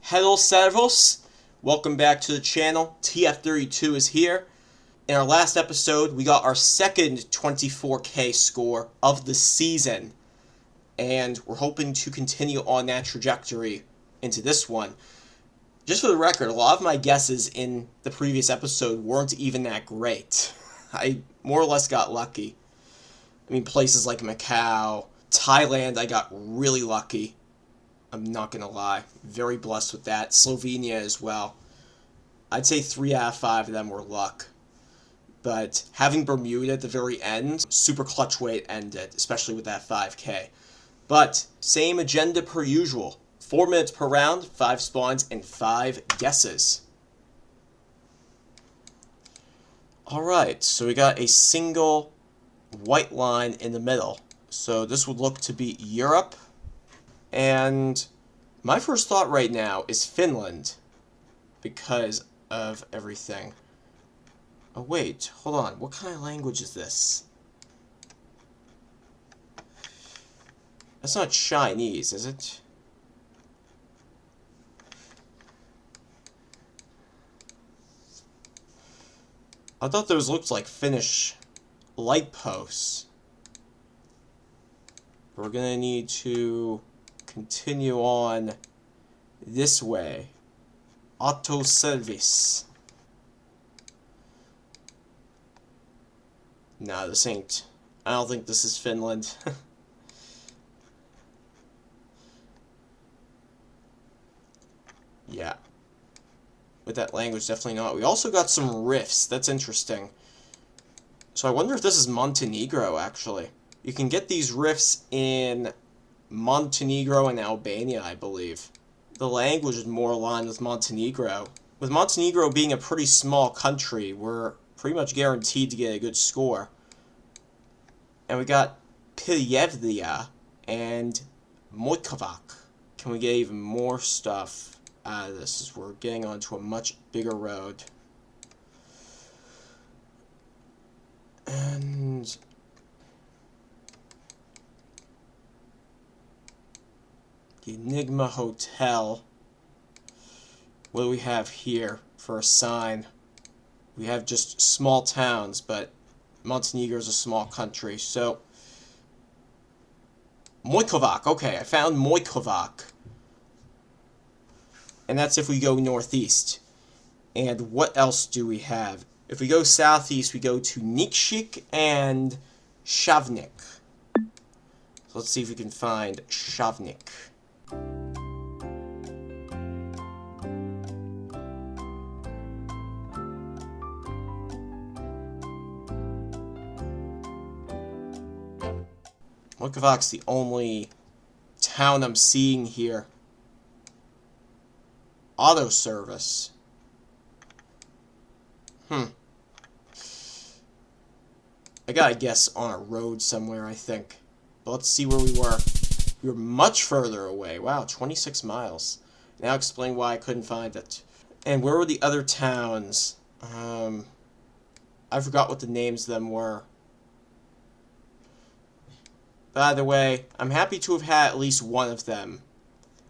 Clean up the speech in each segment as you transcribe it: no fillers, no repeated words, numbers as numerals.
Hello servos, welcome back to the channel. TF32 is here. In our last episode, we got our second 24K score of the season, and we're hoping to continue on that trajectory into this one. Just for the record, a lot of my guesses in the previous episode weren't even that great. I more or less got lucky. I mean, places like Macau, Thailand, I got really lucky. I'm not going to lie. Very blessed with that. Slovenia as well. I'd say 3 out of 5 of them were luck. But having Bermuda at the very end, super clutch way it ended, especially with that 5K. But same agenda per usual. 4 minutes per round, 5 spawns, and 5 guesses. Alright, so we got a single white line in the middle. So this would look to be Europe. And my first thought right now is Finland, because of everything. Oh wait, hold on, what kind of language is this? That's not Chinese, is it? I thought those looked like Finnish light posts. We're gonna need to continue on this way. Auto service. Nah, this ain't. I don't think this is Finland. Yeah. With that language, definitely not. We also got some rifts. That's interesting. So I wonder if this is Montenegro, actually. You can get these rifts in Montenegro and Albania, I believe. The language is more aligned with Montenegro. With Montenegro being a pretty small country, we're pretty much guaranteed to get a good score. And we got Pljevlja and Mojkovac. Can we get even more stuff out of this as we're getting onto a much bigger road? And the Enigma Hotel. What do we have here for a sign? We have just small towns, but Montenegro is a small country, so Mojkovac. Okay, I found Mojkovac. And that's if we go northeast. And what else do we have? If we go southeast, we go to Nikšić and Shavnik. So let's see if we can find Shavnik. Mojkovac's the only town I'm seeing here. Auto service. I gotta guess on a road somewhere, I think. But let's see where we were. We were much further away. Wow, 26 miles. Now explain why I couldn't find it. And where were the other towns? I forgot what the names of them were. By the way, I'm happy to have had at least one of them.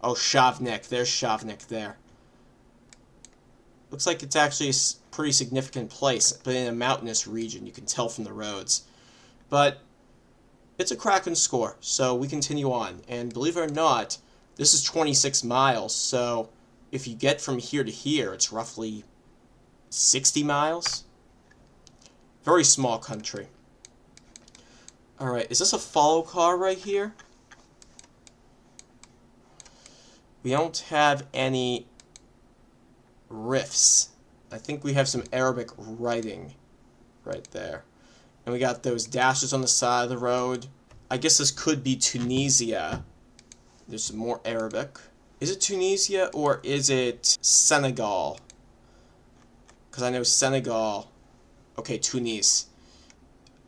Oh, Shavnik. There's Shavnik there. Looks like it's actually a pretty significant place, but in a mountainous region, you can tell from the roads. But it's a cracking score, so we continue on. And believe it or not, this is 26 miles, so if you get from here to here, it's roughly 60 miles. Very small country. Alright, is this a follow car right here? We don't have any riffs. I think we have some Arabic writing right there. And we got those dashes on the side of the road. I guess this could be Tunisia. There's some more Arabic. Is it Tunisia or is it Senegal? Because I know Senegal. Okay, Tunis.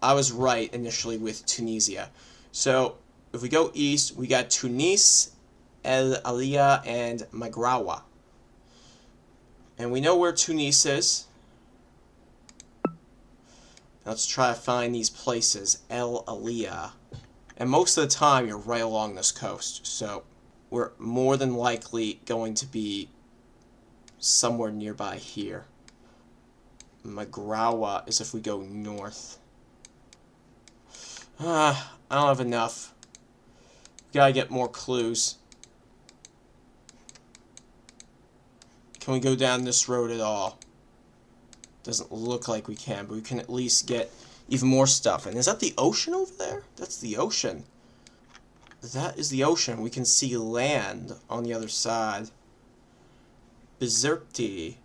I was right initially with Tunisia. So if we go east, we got Tunis, El Alia, and Magrawa. And we know where Tunis is. Let's try to find these places. El Alia. And most of the time, you're right along this coast. So we're more than likely going to be somewhere nearby here. Magrawa is if we go north. I don't have enough. Gotta get more clues. Can we go down this road at all? Doesn't look like we can, but we can at least get even more stuff. And is that the ocean over there? That's the ocean. That is the ocean. We can see land on the other side. Bizerti.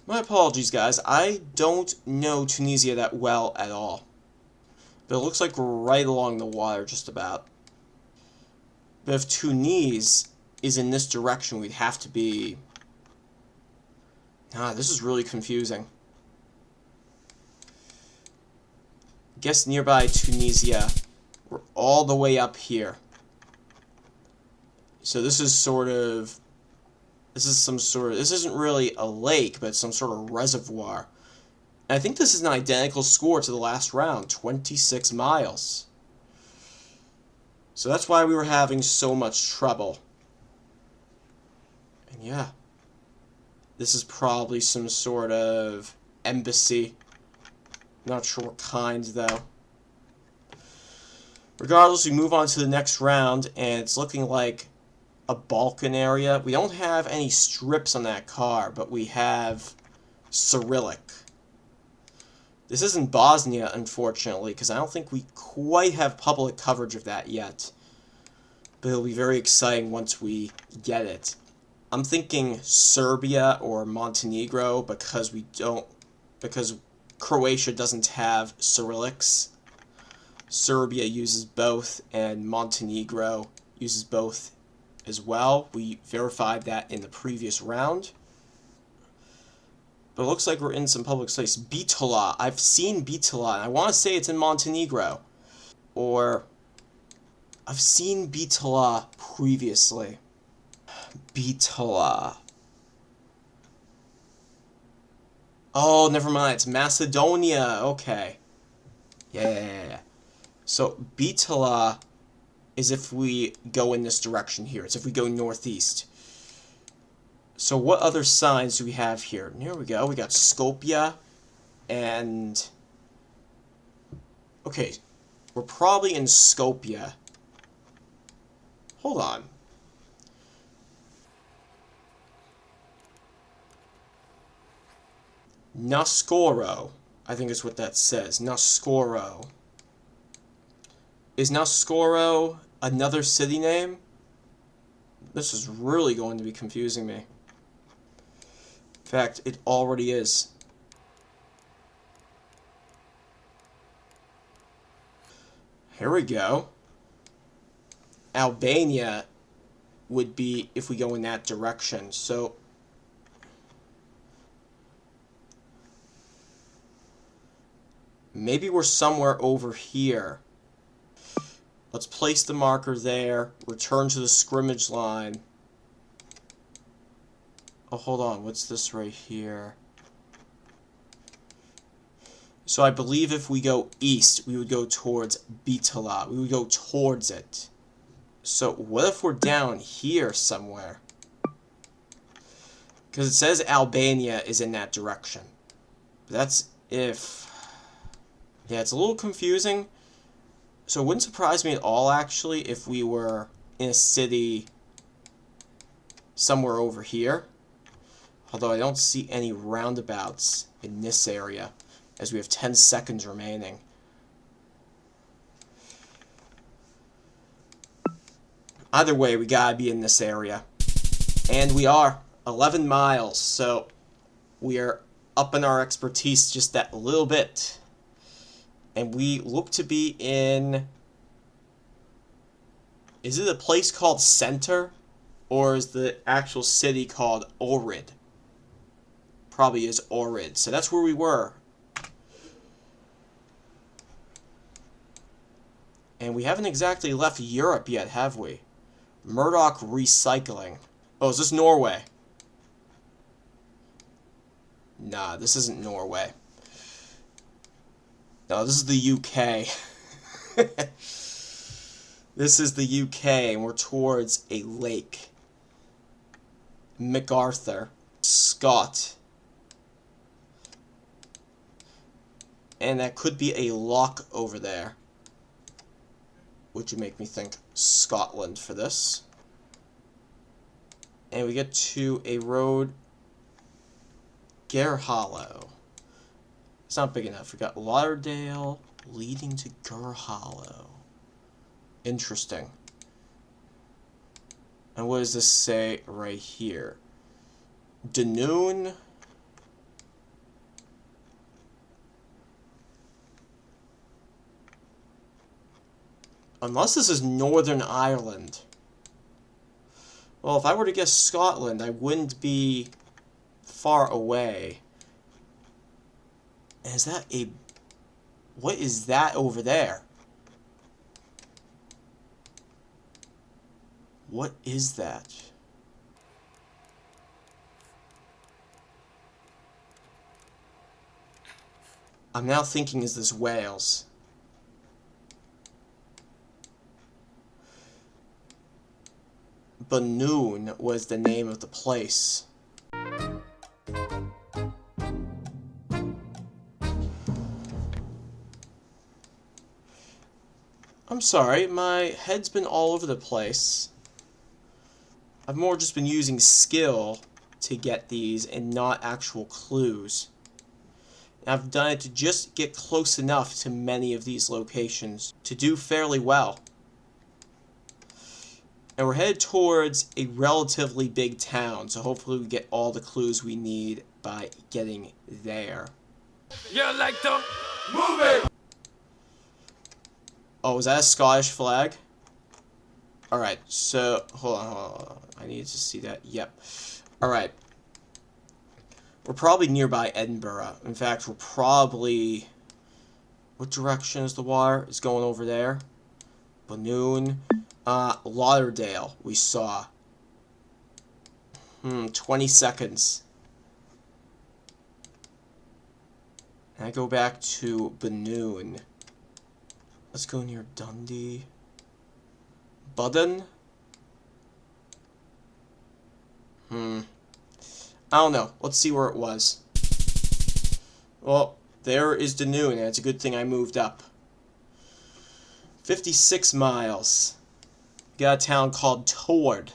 My apologies, guys. I don't know Tunisia that well at all. But it looks like we're right along the water, just about. But if Tunis is in this direction, we'd have to be... this is really confusing. Guess nearby Tunisia, we're all the way up here. So this is sort of... This isn't really a lake, but some sort of reservoir. And I think this is an identical score to the last round, 26 miles. So that's why we were having so much trouble. And yeah, this is probably some sort of embassy. Not sure what kind, though. Regardless, we move on to the next round, and it's looking like a Balkan area. We don't have any strips on that car, but we have Cyrillic. This isn't Bosnia, unfortunately, because I don't think we quite have public coverage of that yet. But it'll be very exciting once we get it. I'm thinking Serbia or Montenegro because Croatia doesn't have Cyrillics. Serbia uses both, and Montenegro uses both as well. We verified that in the previous round. But it looks like we're in some public space. Bitola. I've seen Bitola, and I want to say it's in Montenegro. Or I've seen Bitola previously. Bitola. Oh, never mind. It's Macedonia. Okay. Yeah. So Bitola is if we go in this direction here. It's if we go northeast. So what other signs do we have here? Here we go. We got Skopje and... Okay, we're probably in Skopje. Hold on. Naskoro, I think is what that says. Naskoro. Is Naskoro another city name? This is really going to be confusing me. In fact, it already is. Here we go. Albania would be if we go in that direction. So maybe we're somewhere over here. Let's place the marker there. Return to the scrimmage line. Oh, hold on. What's this right here? So I believe if we go east, we would go towards Bitola. We would go towards it. So what if we're down here somewhere? Because it says Albania is in that direction. But that's if... Yeah, it's a little confusing. So it wouldn't surprise me at all, actually, if we were in a city somewhere over here. Although I don't see any roundabouts in this area, as we have 10 seconds remaining. Either way, we gotta be in this area. And we are. 11 miles, so we are upping our expertise just that little bit. And we look to be in... Is it a place called Center? Or is the actual city called Ohrid? Probably is Ohrid. So that's where we were. And we haven't exactly left Europe yet, have we? Murdoch Recycling. Oh, is this Norway? Nah, this isn't Norway. No, this is the UK. This is the UK, and we're towards a lake. MacArthur. Scott. And that could be a lock over there, which would make me think Scotland for this. And we get to a road, Gerhollow. It's not big enough. We got Lauderdale leading to Gerhollow. Interesting. And what does this say right here? Dunoon. Unless this is Northern Ireland. Well, if I were to guess Scotland, I wouldn't be far away. Is that a... What is that over there? What is that? I'm now thinking, is this Wales? Banoon was the name of the place. I'm sorry, my head's been all over the place. I've more just been using skill to get these and not actual clues. And I've done it to just get close enough to many of these locations to do fairly well. And we're headed towards a relatively big town, so hopefully we get all the clues we need by getting there. You like to move it! Oh, is that a Scottish flag? Alright, so, hold on. I need to see that. Yep. Alright. We're probably nearby Edinburgh. In fact, we're probably... What direction is the water? It's going over there. Banoon. Lauderdale, we saw. 20 seconds. And I go back to Banoon. Let's go near Dundee. Budden? I don't know. Let's see where it was. Well, there is Dunoon, and it's a good thing I moved up. 56 miles. Got a town called Tord.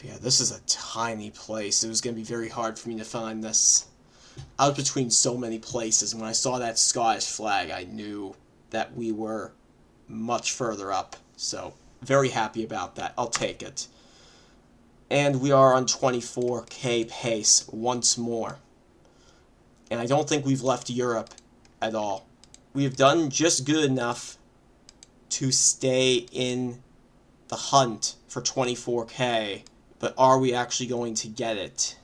Yeah, this is a tiny place. It was going to be very hard for me to find this. I was between so many places, and when I saw that Scottish flag, I knew that we were much further up. So, very happy about that. I'll take it. And we are on 24k pace once more. And I don't think we've left Europe at all. We have done just good enough to stay in the hunt for 24k, but are we actually going to get it?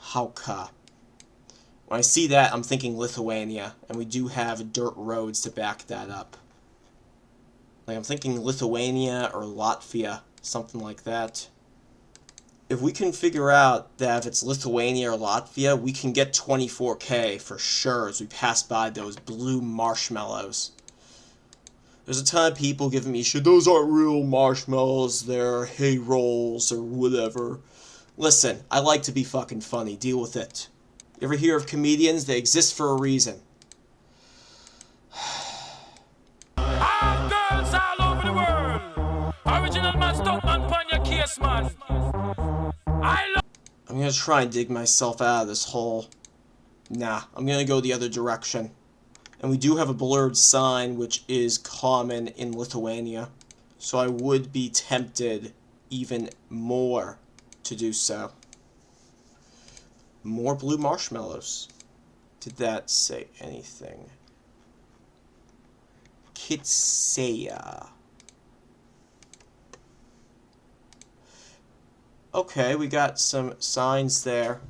Hauka. When I see that, I'm thinking Lithuania, and we do have dirt roads to back that up. Like, I'm thinking Lithuania or Latvia, something like that. If we can figure out that if it's Lithuania or Latvia, we can get 24k for sure as we pass by those blue marshmallows. There's a ton of people giving me shit, those aren't real marshmallows, they're hay rolls or whatever. Listen, I like to be fucking funny, deal with it. You ever hear of comedians? They exist for a reason. All girls all over the world. Original man, stop man, pon your case, man. I'm gonna try and dig myself out of this hole. Nah, I'm gonna go the other direction. And we do have a blurred sign, which is common in Lithuania. So I would be tempted even more to do so. More blue marshmallows. Did that say anything? Kitseya. Okay, we got some signs there.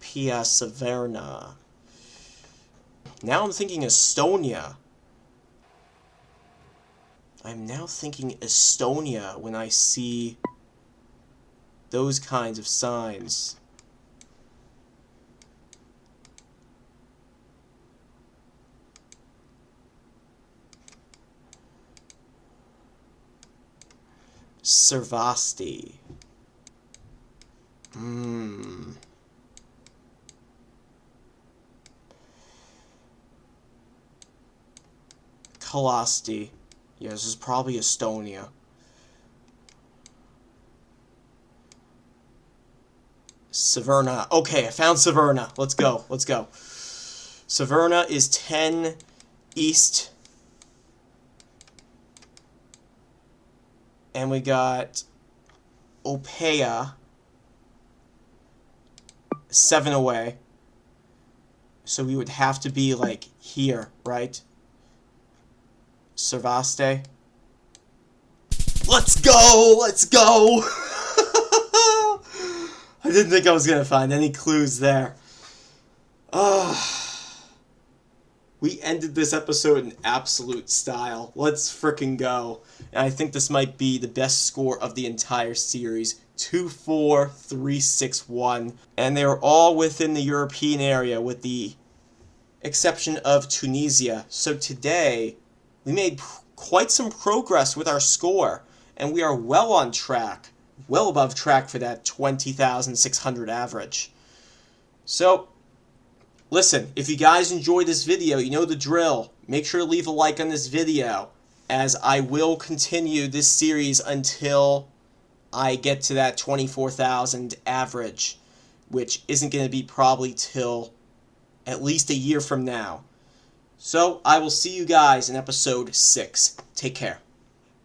Pia Severna. Now I'm thinking Estonia. I'm now thinking Estonia when I see those kinds of signs. Servasti. Kalasti. Yeah, this is probably Estonia. Severna. Okay, I found Severna. Let's go. Let's go. Severna is 10 east. And we got Opea 7 away. So we would have to be like here, right? Servaste. Let's go! Let's go! I didn't think I was going to find any clues there. We ended this episode in absolute style. Let's frickin' go. And I think this might be the best score of the entire series. 2-4, 3-6-1. And they were all within the European area with the exception of Tunisia. So today, we made quite some progress with our score. And we are well on track. Well above track for that 20,600 average. So, listen, if you guys enjoyed this video, you know the drill. Make sure to leave a like on this video, as I will continue this series until I get to that 24,000 average, which isn't going to be probably till at least a year from now. So, I will see you guys in episode 6. Take care.